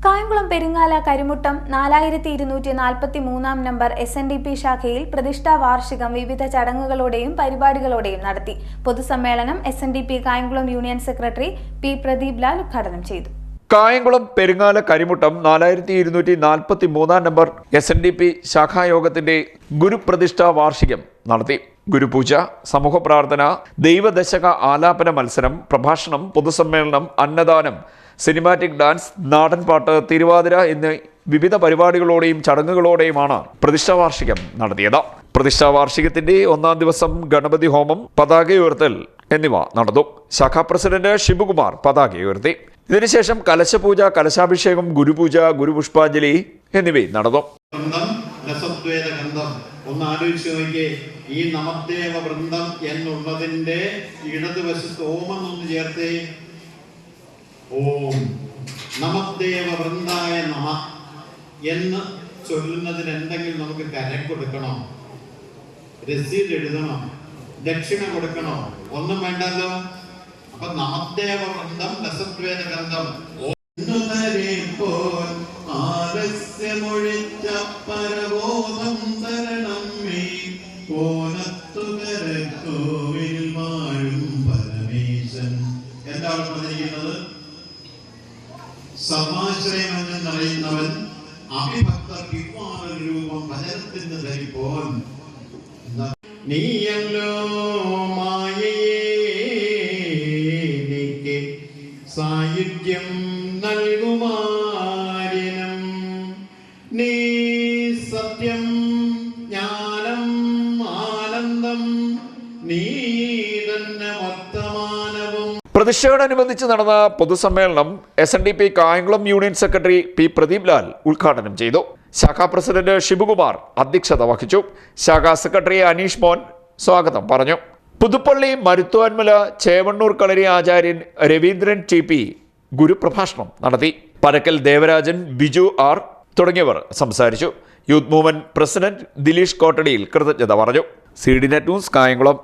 Kayamkulam Peringala Karimuttam 4243 number SNDP ശാഖയിൽ പ്രതിഷ്ഠാ വാർഷികം വിവിധ ചടങ്ങുകളോടെയും പരിപാടികളോടെയും നടത്തി. പൊതുസമ്മേളനം SNDP Kayamkulam union secretary P. Pradeep Lal ഉദ്ഘാടനം ചെയ്തു. കായംകുളം പെരിങ്ങാല കരിമുട്ടം 4243 നമ്പർ SNDP ശാഖായോഗത്തിന്റെ ഗുരുപ്രതിഷ്ഠാ വാർഷികം നടത്തി. ഗുരുപൂജ, സമൂഹ പ്രാർത്ഥന, ദൈവദശക ആലാപന മത്സരം, പ്രഭാഷണം, പൊതുസമ്മേളനം, അന്നദാനം, സിനിമാറ്റിക് ഡാൻസ്, നാടൻപാട്ട്, തിരുവാതിര എന്നീ വിവിധ പരിപാടികളോടെയും ചടങ്ങുകളോടെയുമാണ് പ്രതിഷ്ഠാ വാർഷികം നടത്തിയത്. പ്രതിഷ്ഠാ വാർഷികത്തിന്റെ ഒന്നാം ദിവസം ഗണപതി ഹോമം, പതാക ഉയർത്തൽ എന്നിവ നടന്നു. ശാഖാ പ്രസിഡന്റ് ശിവകുമാർ പതാക ഉയർത്തി. ഇതിനുശേഷം കലശപൂജ, കലശാഭിഷേകം, ഗുരുപൂജ, ഗുരുപുഷ്പാഞ്ജലി എന്നിവയും നടന്നു. ഒന്ന് ആലോചിച്ച് നോക്കിയേ, ഈ നമദേവ വൃന്ദം എന്നുള്ളതിന്റെ ഇടതുവശത്ത് ഓമെന്നൊന്ന് ചേർത്തേ. ഓം നമദേവ വൃന്ദായ നമ എന്ന് ചൊല്ലുന്നതിന് എന്തെങ്കിലും നമുക്ക് കരം കൊടുക്കണോ, രസീത് എഴുതണോ, ദക്ഷിണ കൊടുക്കണോ? ഒന്നും വേണ്ടല്ലോ. അപ്പൊ നമദേവ വൃന്ദം രസദ്വേദ ഗന്ധം ആലസ്യമൊഴിച്ച പരബോധം തരണം മേ കോനത്തുകരക്കോവിൽ വാഴും പരമേശൻ. എന്താണ് പറഞ്ഞിരിക്കുന്നത്? സർവാശ്രയമെന്നറിയുന്നവൻ അഭിഭക്തർ രൂപം ഭജനത്തിന് ധരിപ്പോൻ. നീയല്ലോ മായയെ സായുജ്യം നൽകുമാരിനം, നീ സത്യം ജ്ഞാനം ആനന്ദം, നീ തന്നെ വർത്തമാനവും. പ്രതിഷ്ഠയോടനുബന്ധിച്ച് നടന്ന പൊതുസമ്മേളനം SNDP Kayamkulam union secretary P. Pradeep Lal ഉദ്ഘാടനം ചെയ്തു. ശാഖാ പ്രസിഡന്റ് ശിവകുമാർ അധ്യക്ഷത വഹിച്ചു. ശാഖാ സെക്രട്ടറി അനീഷ് മോൻ സ്വാഗതം പറഞ്ഞു. പുതുപ്പള്ളി മരുത്വാൻമല ചേവണ്ണൂർ കളരി ആചാര്യൻ രവീന്ദ്രൻ TP ഗുരുപ്രഭാഷണം നടത്തി. പരക്കൽ ദേവരാജൻ, ബിജു R തുടങ്ങിയവർ സംസാരിച്ചു. യൂത്ത് മൂവ്മെന്റ് പ്രസിഡന്റ് ദിലീഷ് കോട്ടടിയിൽ കൃതജ്ഞത പറഞ്ഞു. CDNet news Kayamkulam.